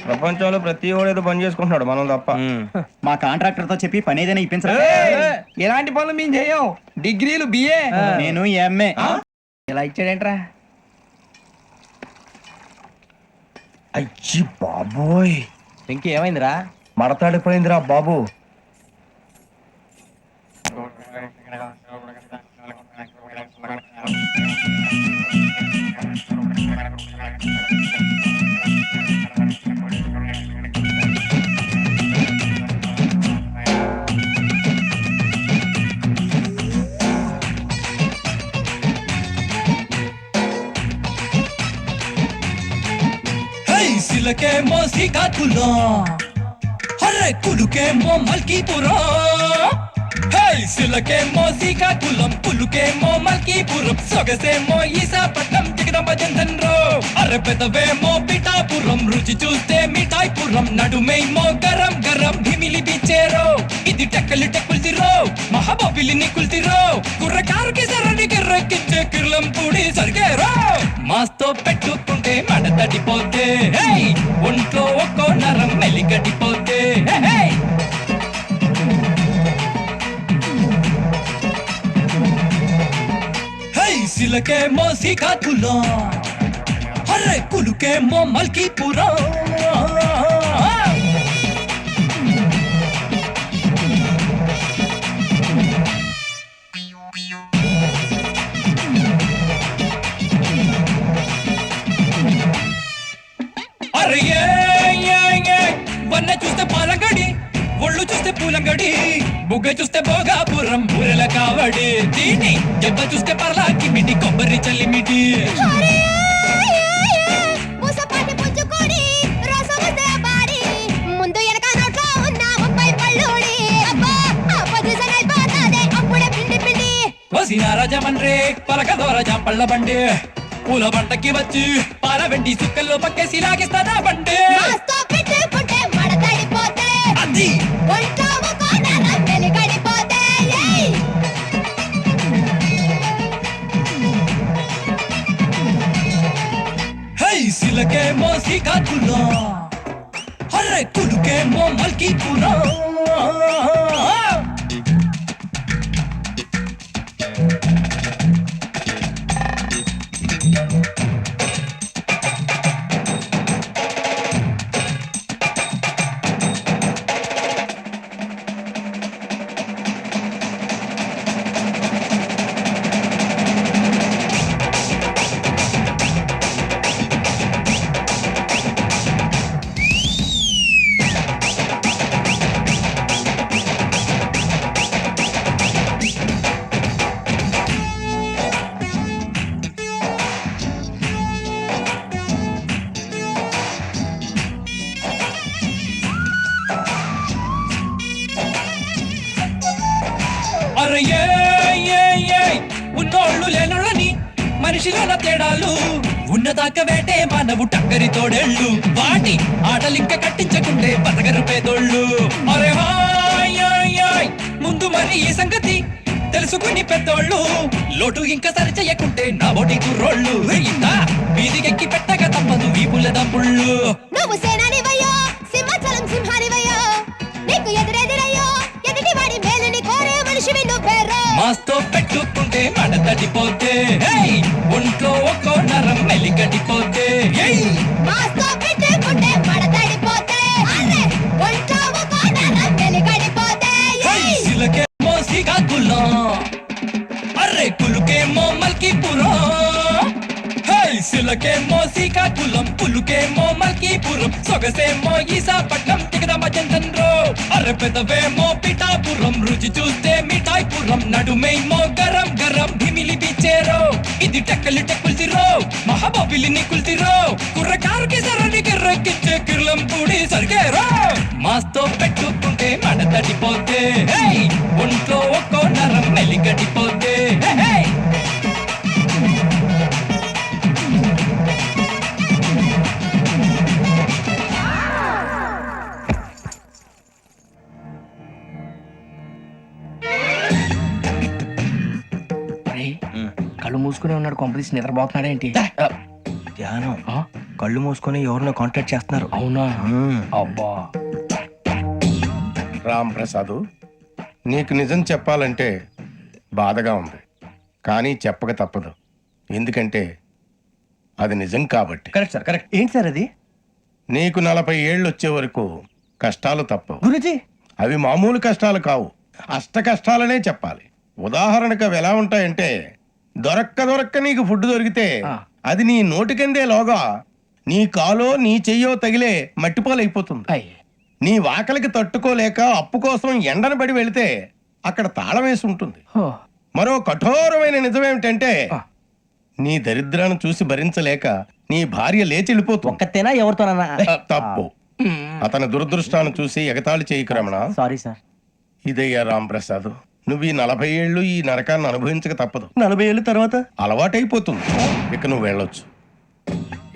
ప్రపంచంలో ప్రతి వాడు ఏదో పని చేసుకుంటున్నాడు మనం తప్ప. మా కాంట్రాక్టర్ తో చెప్పి పని ఏదైనా ఇప్పించరా? ఎలాంటి పనులు మేము చెయ్యం. డిగ్రీలు బిఏ, నేను ఎంఏ. ఇలా ఇచ్చాడేంట్రా? అయ్యి బాబోయ్, ఇంకేమైందిరా? మడతాడిపోయిందిరా బాబు. సిలకేమో శ్రీకాకుళం, హర్రే కులుకేమో మల్కీపురం. సిలకేమో శ్రీకాకుళం, పులుకేమో మల్కీపురం, సొగసేమో ఈసాపట్నం, జగదంబ జంధన్రో. అర్రె పెదవేమో పిఠాపురం, రుచి చూస్తే మిఠాయిపురం, నడుమేమో గరం గరం భిమిలి బిచ్చేరో. ఇది టెక్కలి టెక్కుల్తిరో, మహాబాబిలిని కుల్తిరో, కుర్రకారుకి సరని కిర్రెక్కించే కిర్లం పూడి సరిగేరో. మాస్తో పెట్టుకుంటే మడతడిపోతే, ఒంట్లో ఒక్కో నరం మెలిగడిపోతే. సిలకేమో శ్రీకాకుళం, హర్రే కులుకేమో మల్కీపురం. అరే వన్న చూస్తే పాలంగడి, ఒళ్ళు చూస్తే పూలంగడి, బుగ్గ చూస్తే భోగాపురం బూరెల కావడి, దీని జబ్బ చూస్తే పర్లాకి మిడి కొబ్బరి చల్లిమిడి. రాజమన్రే పలక దోర జాంపళ్ళ బండి, పూల బంటకి వచ్చి పాల వెండి సుక్కల్లో పక్కేసి లాగిస్తానా బండి. అది సిలకేమో శ్రీకాకుళం, హర్రే కులుకేమో మల్కీపురం. ఉన్నోళ్ళు లేనోళ్ళని మనిషిలోన తేడాలు, ఉన్నదాకా వేటే మానవు టక్కరి తోడేళ్ళు, వాటి ఆటలింక కట్టించకుంటే బతకరు పేదోళ్ళు. అరే హాయ్ ముందు మరి ఈ సంగతి తెలుసుకుని పెద్దోళ్ళు, లోటు ఇంకా సరి చెయ్యకుంటే నా బోటి కుర్రోళ్ళు. ఇంత వీధికెక్కి పెట్టక తప్పదు వీపుల దంపుళ్ళు. నువ్వు సేనానివయ్యో, సింహాచలం సింహానివయ్యో, నీకు ఎదురెదురయ్యో, ఎదుటి వాడి మేలుని కోరే మనిషివి నువ్వేరో. మాస్తో పెట్టుకుంటే మడతడిపోతే, ఒంట్లో ఒక్కో నరం మెలిగడిపోతే. మాస్తో పెట్టుకుంటే మడతడిపోతే, ఒంట్లో ఒక్కో నరం మెలిగడిపోతే. సిలకేమో శ్రీకాకుళం, అర్రే కులుకేమో మల్కీపురం. సిలకేమో శ్రీకాకుళం, పులుకేమో మల్కీపురం, సొగసేమో ఈసాపట్నం, జగదంబ జంధన్రో. అర్రె పెదవేమో పిఠాపురం, రుచి చూస్తే మిఠాయిపురం, నడుమేమో గరం గరం భిమిలి బిచ్చేరో. ఇది టెక్కలి టెక్కుల్తిరో, మహాబాబిలిని కుల్తిరో, కుర్రకారుకి సరని కిర్రెక్కించే కిర్లం పూడి సరిగేరో. మాస్తో పెట్టుకుంటే మడతడిపోతే, ఒంట్లో ఒక్కో నరం మెలిగడిపోతే. కళ్ళు మూసుకునే ఉన్నాడు, కొంపదీసి నిద్రపోతున్నాడేంటి? ధ్యానం కళ్ళు మూసుకొని ఎవరినో కాంటాక్ట్ చేస్తున్నారు. అవునా? అబ్బా. రామ్ ప్రసాద్, నీకు నిజం చెప్పాలంటే బాధగా ఉంది, కానీ చెప్పక తప్పదు. ఎందుకంటే అది నిజం కాబట్టి. Correct sir, correct. ఏంటి సార్ అది? నీకు 40 ఏళ్ళు వచ్చే వరకు కష్టాలు తప్పవు. గురుజీ, అవి మామూలు కష్టాలు కావు, అష్ట కష్టాలనే చెప్పాలి. ఉదాహరణకు అవి ఎలా ఉంటాయంటే, దొరక్క నీకు ఫుడ్ దొరికితే అది నీ నోటికందే లోగా నీ కాలో నీ చెయ్యో తగిలే మట్టిపాలైపోతుంది. నీ వాకలికి తట్టుకోలేక అప్పు కోసం ఎండను పడి వెళితే అక్కడ తాళం వేసి ఉంటుంది. మరో కఠోరమైన నిజమేమిటంటే, నీ దరిద్రాన్ని చూసి భరించలేక నీ భార్య లేచి వెళ్ళిపోతుంది. ఒక్కతేనా ఎవరితోనన్నా? తప్పు. అతని దురదృష్టాన్ని చూసి ఎగతాళి చేయకు రమణ. Sorry sir. ఇదయ్యా రాంప్రసాద్, నువ్వు ఈ 40 ఏళ్ళు ఈ నరకాన్ని అనుభవించక తప్పదు. 40 ఏళ్ళ తర్వాత అలవాటైపోతుంది. ఇక నువ్వు వెళ్ళొచ్చు.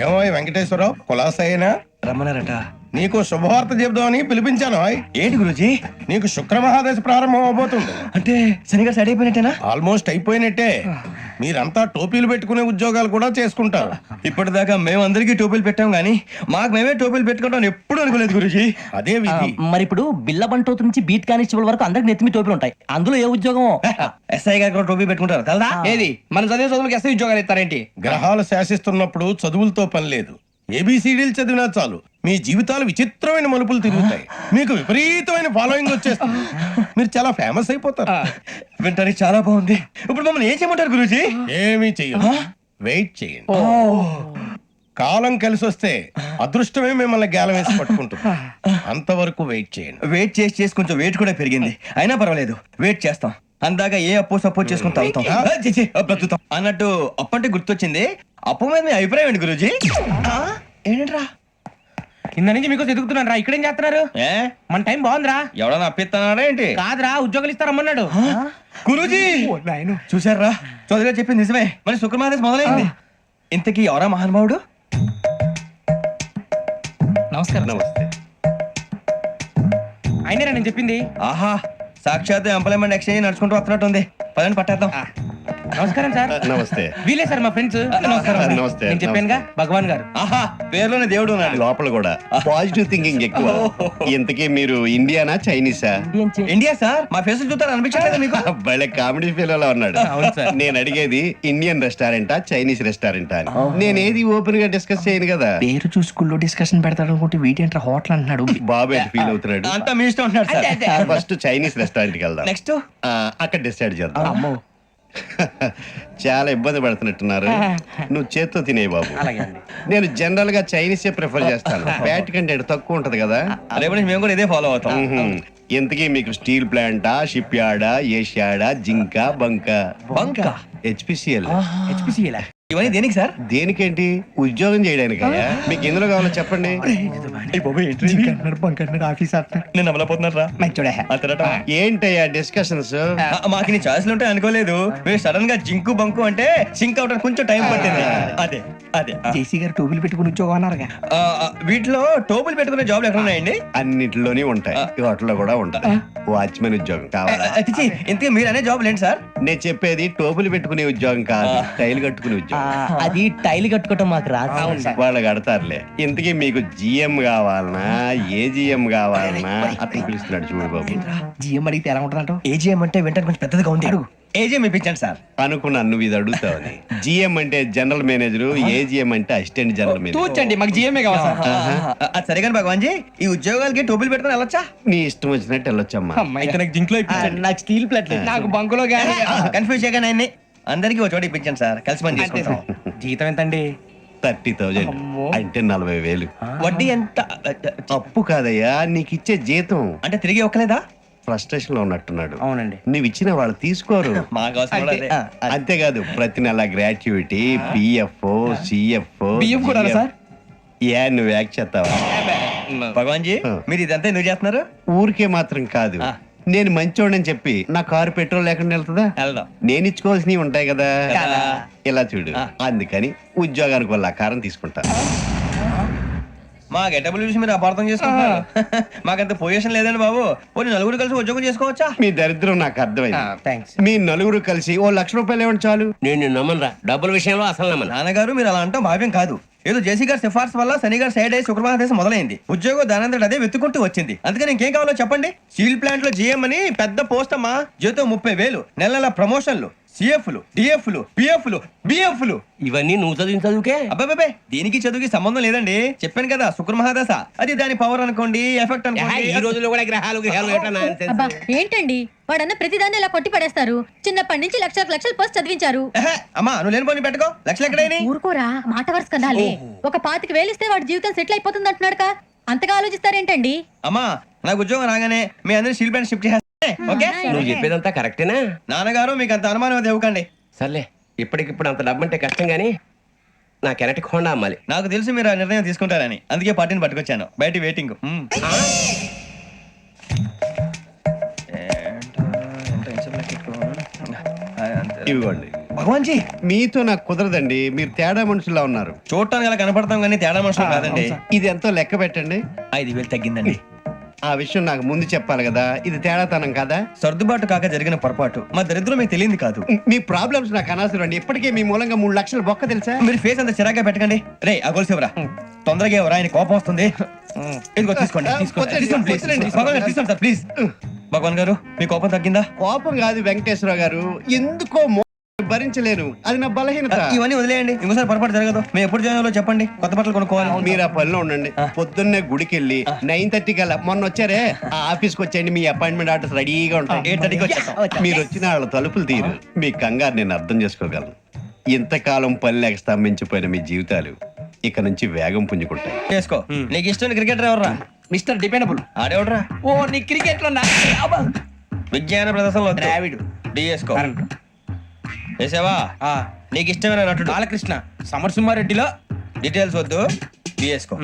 ఏమో వెంకటేశ్వరరావు, కులాసైనా రమ్మన్నారట. నీకు శుభవార్త చెబుదామని పిలిపించాను. ఏంటి గురుజీ? నీకు శుక్రమహాదశ ప్రారంభం అవబోతుంది. అంటే శనిగా సెట్ అయిపోయినట్టేనా? ఆల్మోస్ట్ అయిపోయినట్టే. మీరంతా టోపీలు పెట్టుకునే ఉద్యోగాలు కూడా చేసుకుంటారు. ఇప్పటిదాకా మేమందరికీ టోపీలు పెట్టాం కానీ మాకు మేమే టోపీలు పెట్టుకుంటాం ఎప్పుడు అనుకోలేదు గురుజీ. అదే విధి. మరి ఇప్పుడు బిల్ల బంటోతు నుంచి బీట్ కానిస్టేబుల్ వరకు అందరికి నెత్తిమి టోపీలు ఉంటాయి. అందులో ఏ ఉద్యోగం? ఎస్ఐ గారు కూడా టోపీ పెట్టుకుంటారు తెలదా? ఏది మన చదివే చదువులకు ఎస్ఐ ఉద్యోగాలు ఇస్తారేంటి? గ్రహాలు శాసిస్తున్నప్పుడు చదువులతో పని లేదు. ఏబిసిడీలు చదివినా చాలు మీ జీవితాలు విచిత్రమైన మలుపులు తిరుగుతాయి. మీకు విపరీతమైన ఫాలోయింగ్ వచ్చేస్తుంది. మీరు చాలా ఫేమస్ అయిపోతారు. వింటానికి చాలా బాగుంది. ఇప్పుడు మమ్మల్ని ఏం చేయమంటారు గురుజీ? ఏమీ చెయ్యదు, వెయిట్ చేయండి. కాలం కలిసి వస్తే అదృష్టమే మిమ్మల్ని గేలం వేసి పట్టుకుంటుంది. అంతవరకు వెయిట్ చేయండి. వెయిట్ చేసి కొంచెం వెయిట్ కూడా పెరిగింది. అయినా పర్వాలేదు, వెయిట్ చేస్తాం. అందాక ఏ అప్పు సపోర్ట్ చేసుకుని తాగుతాం, బ్రతుకుతాం అన్నట్టు. అప్పు అంటే గుర్తొచ్చింది, అప్పు మీద మీ అభిప్రాయం ఏంటి గురుజీ? ఏంటరా కింద నుంచి మీకు ఎదుగుతున్నాను రా. ఇక్కడేం చేస్తున్నారు? ఏ మన టైం బాగుందిరా. ఎవడన్నా అప్పిస్తున్నాడా ఏంటి? కాదురా, ఉద్యోగాలు ఇస్తారమ్మన్నాడు. గురూజీ చూసారా, చౌదరి గారు చెప్పింది నిజమే. మరి శుక్రమాదేశ్ మొదలైంది. ఇంతకీ ఎవరా మహానుభావుడు? నమస్కారం. నమస్తే. అయినరా నేను చెప్పింది? ఆహా, సాక్షాత్ ఎంప్లాయ్మెంట్ ఎక్స్చేంజ్ నడుచుకుంటూ వస్తున్నట్టు ఉంది. పదండి పట్టేద్దాం. నమస్కారం సార్. నమస్తే. వీలే సార్ మా ఫ్రెండ్స్. నమస్కారం. నమస్తే. నేను చెప్పానుగా, భగవాన్ గారు. ఆహా, పేర్లోనే దేవుడు ఉన్నాడు. లోపల కూడా పాజిటివ్ థింకింగ్ ఎక్కువ. ఇంతకీ మీరు ఇండియానా చైనీసా? India sir. మా ఫేస్ చూస్తారు అనిపించలేదు మీకు? భలే కామెడీ ఫీల్ అలా ఉన్నాడు. నేను అడిగేది ఇండియన్ రెస్టారెంటా చైనీస్ రెస్టారెంటా అని. నేనేది ఓపెన్ గా డిస్కస్ చేయను కదా. పేరు చూసుకుల్లో డిస్కషన్ పెడతాడు అనుకుంటే వీటేంట్రా హోటల్ అంటున్నాడు. బాబు ఎట్ ఫీల్ అవుతున్నాడు. అంతా మీ ఇష్టం ఉంటున్నాడు సార్. ఫస్ట్ చైనీస్ రెస్టారెంట్ కి వెళ్దాం. నెక్స్ట్ అక్కడ డిసైడ్ చేద్దాం. చాలా ఇబ్బంది పడుతున్నట్టున్నారు. నువ్వు చేత్తో తినే బాబు. నేను జనరల్ గా చైనీసే ప్రిఫర్ చేస్తాను. ఫ్యాట్ కంటెంట్ తక్కువ ఉంటది కదా. రేపు నుంచి మేము కూడా ఇదే ఫాలో అవుతాం. ఇంతకీ మీకు స్టీల్ ప్లాంటా, షిప్ యార్డా, ఏషియాడా, జింక, బంకా? బంకా, హెచ్పిసిఎల్. ఇవన్నీ దేనికి సార్? దేనికేంటి? ఉద్యోగం చేయడానికి. మీకు ఎందులో కావాలో చెప్పండి. నేను అమలపోతున్నారా? ఏంటయ్యా డిస్కషన్స్? మాకు నీ ఛాయిస్లు ఉంటాయి అనుకోలేదు. మీరు సడన్ గా జింకు బంకు అంటే సింక్ అవడానికి కొంచెం టైం పట్టింది. అదే అదే జేసీ గారు టోపీలు పెట్టుకుని ఉద్యోగం అన్నారుగా. వీటిలో టోపులు పెట్టుకునే జాబ్లు ఎక్కడ ఉన్నాయండి? అన్నిటిలోనే ఉంటాయి, వాటిలో కూడా ఉంటాయి. వాచ్మెన్ ఉద్యోగం కావాలా? ఇంతకీ మీరు అనే జాబ్ ఏంటి సార్? నేను చెప్పేది టోపులు పెట్టుకునే ఉద్యోగం కాదు, టైల్ కట్టుకునే ఉద్యోగం. అది టైల్ కట్టుకోవటం మాకు రాదు. వాళ్ళు కడతారులే. ఇంతకీ మీకు జిఎం కావాలనా, ఏజిఎం కావాలనా? అట్లా పిలుస్తున్నాడు చూడు బాబు. జిఎం అడిగితే ఎలా ఉంటారంట? ఏజీఎం అంటే వెంటనే కొంచెం పెద్దదిగా ఉంది. ఏజీఎం ఇప్పించండి సార్. అనుకున్నాను నువ్వు ఇది అడుగుతావని. జిఎం అంటే జనరల్ మేనేజర్, ఏజిఎం అంటే అసిస్టెంట్ జనరల్ మేనేజర్. తూచండి, మాకు జిఎంఏ కావాలి సార్. అది సరే కానీ భగవాన్ జీ, ఈ ఉద్యోగాలకి టోపులు పెట్టుకుని వెళ్ళొచ్చా? నీ ఇష్టం వచ్చినట్టు వెళ్ళొచ్చమ్మా. నాకు జింక్లో నాకు స్టీల్ ప్లేట్ నాకు బంకులో గానీ. కన్ఫ్యూజ్ చేయగానే ఆయన్ని అందరికీ ఒక చోట ఇప్పించండి సార్. కలిసి పని చేసుకుంటాం. జీతం ఎంతండి? 30,000 అంటే 40,000. వడ్డీ ఎంత? అప్పు కాదయ్యా, నీకు ఇచ్చే జీతం. అంటే తిరిగి ఒక్కలేదా? ఫ్రస్ట్రేషన్ లో ఉన్నట్టున్నాడు. అవునండి. నువ్వు ఇచ్చిన వాళ్ళు తీసుకోరు. మాకు అవసరం కూడా అదే. అంతేకాదు ప్రతి నెల గ్రాట్యుటీ, పిఎఫ్, సిఎఫ్. బియ్యం కూడా సార్? ఏ నువ్వు యాక్ చేస్తావా? భగవాన్ జీ, మీరు ఇదంతా ఎందుకు చేస్తున్నారు? ఊరికే మాత్రం కాదు, నేను మంచోడని చెప్పి నా కారు పెట్రోల్ లేకుండా వెళ్తుందా? వెళ్దాం. నేను ఇచ్చుకోవాల్సినవి ఉంటాయి కదా. కదా. ఇలా చూడు, అందుకని ఉద్యోగానికి వాళ్ళ ఆకారం తీసుకుంటా. మా గెటబుల్ చూసి మీరు అపార్థం చేసుకుంటున్నారు. మాకంత పొజిషన్ లేదండి బాబు. పోనీ నలుగురు కలిసి ఉద్యోగం చేసుకోవచ్చా? మీ దరిద్రం నాకు అర్థమైంది. థ్యాంక్స్. మీ నలుగురు కలిసి ఓ 1,00,000 రూపాయలు ఇవ్వండి చాలు. నేను నమ్మనరా, డబ్బుల విషయంలో అసలు నమ్మను. నాన్నగారు, మీరు అలా అంటాం భావ్యం కాదు. ఏదో జేసీ గారి సిఫార్సు వల్ల శని గారు సైడ్ అయ్యి శుక్రవారం దేశం మొదలైంది. ఉద్యోగం దానంతటి అదే వెతుకుంటూ వచ్చింది. అందుకని ఇంకేం కావాలో చెప్పండి. స్టీల్ ప్లాంట్ లో జీఎం అని పెద్ద పోస్ట్ అమ్మా. జీతం 30,000, నెల నెల ప్రమోషన్లు, సిఎఫ్లు, డిఎఫ్లు, పిఎఫ్లు, బిఎఫ్లు. ఇవన్నీ నువ్వు చదివిన చదువుకే. అబ్బాబే దీనికి చదువుకి సంబంధం లేదండి. చెప్పాను కదా శుక్ర మహాదశ. అది దాని పవర్ అనుకోండి, ఎఫెక్ట్ ఈ అనుకోండి. రోజుల్లో కూడా గ్రహాలు ఏటా nonsense. అబ్బా ఏంటండి వాడన్న ప్రతిదాన్ని ఇలా కొట్టి పడేస్తారు. చిన్నప్పటి నుంచి లక్షలకు లక్షలు పోస్ట్ చదివించారు. ఎహె, అమ్మా నువ్వు లేని పోనీ పెట్టుకో. లక్షలు ఎక్కడైనా ఊరుకోరా, మాట వరుస కదాలే. ఒక 25,000 ఇస్తే వాడి జీవితం సెటిల్ అయిపోతుంది అంటున్నాడుగా. అంతగా ఆలోచిస్తారేంటండి? అమ్మా నాకు ఉద్యోగం రాగానే మీ అందరి స్టీల్ ప్లాంట్ షిఫ్ట్ చేస్తే ఓకే. నువ్వు చెప్పేదంతా కరెక్టేనా? నాన్నగారు మీకు అంత అనుమానం అది ఇవ్వకండి. సర్లే, ఇప్పటికిప్పుడు అంత డబ్బు అంటే కష్టం గానీ నా కెనటిక్ హోండా అమ్మాలి. నాకు తెలుసు మీరు ఆ నిర్ణయం తీసుకుంటారని, అందుకే పార్టీని పట్టుకొచ్చాను. బయట వెయిటింగ్. ఇవ్వండి. భగవాన్ జీ మీతో నాకు కుదరదండి, మీరు తేడా మనుషులా ఉన్నారు. చూడటానికి అలా కనపడతాం కానీ తేడా మనుషులు కాదండి. ఇది ఎంతో లెక్క పెట్టండి. 5,000 తగ్గిందండి. ఆ విషయం నాకు ముందు చెప్పాలి కదా, ఇది తేడాతనం కదా. సర్దుబాటు కాక జరిగిన పొరపాటు. మా దరిద్రం మీకు తెలియదు కాదు. మీ ప్రాబ్లమ్స్ నాకు అనవసరం అండి. ఇప్పటికే మీ మూలంగా 3 లక్షల బొక్క తెలుసా. మీరు ఫేస్ అంత చిరాగ్గా పెట్టకండి. రే ఆ గొలుసు ఎవరా? తొందరగా ఎవరా? ఆయన కోపం వస్తుంది. ఇదిగో తీసుకోండి. తీసుకోండి ప్లీజ్. భగవాన్ గారు తీసుకోండి సార్ ప్లీజ్. భగవాన్ గారు మీ కోపం తగ్గిందా? కోపం కాదు వెంకటేశ్వర గారు, ఎందుకో భరించలేను, అది నా బలహీనత. ఇవన్నీ వదిలేయండి, ఇంకోసారి పొరపాటు జరగదు. మేము ఎప్పుడు జాయిన్ అవ్వాలో చెప్పండి, కొత్త బట్టలు కొనుక్కోవాలి. మీరు ఆ పనిలో ఉండండి. పొద్దున్నే గుడికి వెళ్ళి 9:30 కల్లా, మొన్న వచ్చారే ఆ ఆఫీస్కి వచ్చేయండి. మీ అపాయింట్మెంట్ ఆర్డర్స్ రెడీగా ఉంటాయి. 8:30కి వచ్చేస్తాం. మీరు వచ్చిన వాళ్ళ తలుపులు తీరు. మీ కంగారు నేను అర్థం చేసుకోగలను. ఇంతకాలం పని లేక స్తంభించిపోయిన మీ జీవితాలు ఇక నుంచి వేగం పుంజుకుంటాయి. చేసుకో. నీకు ఇష్టం క్రికెటర్ ఎవర్రా? Mister dependable. ఆడేవడరా? ఓ నీ క్రికెట్ లో విజ్ఞాన ప్రదర్శనలో ద్రావిడు. డిఎస్కో వేసావా? నీకు ఇష్టమైన నటుడు బాలకృష్ణ. సమర్సింహారెడ్డిలో డీటెయిల్స్ వద్దు, డిఎస్కో.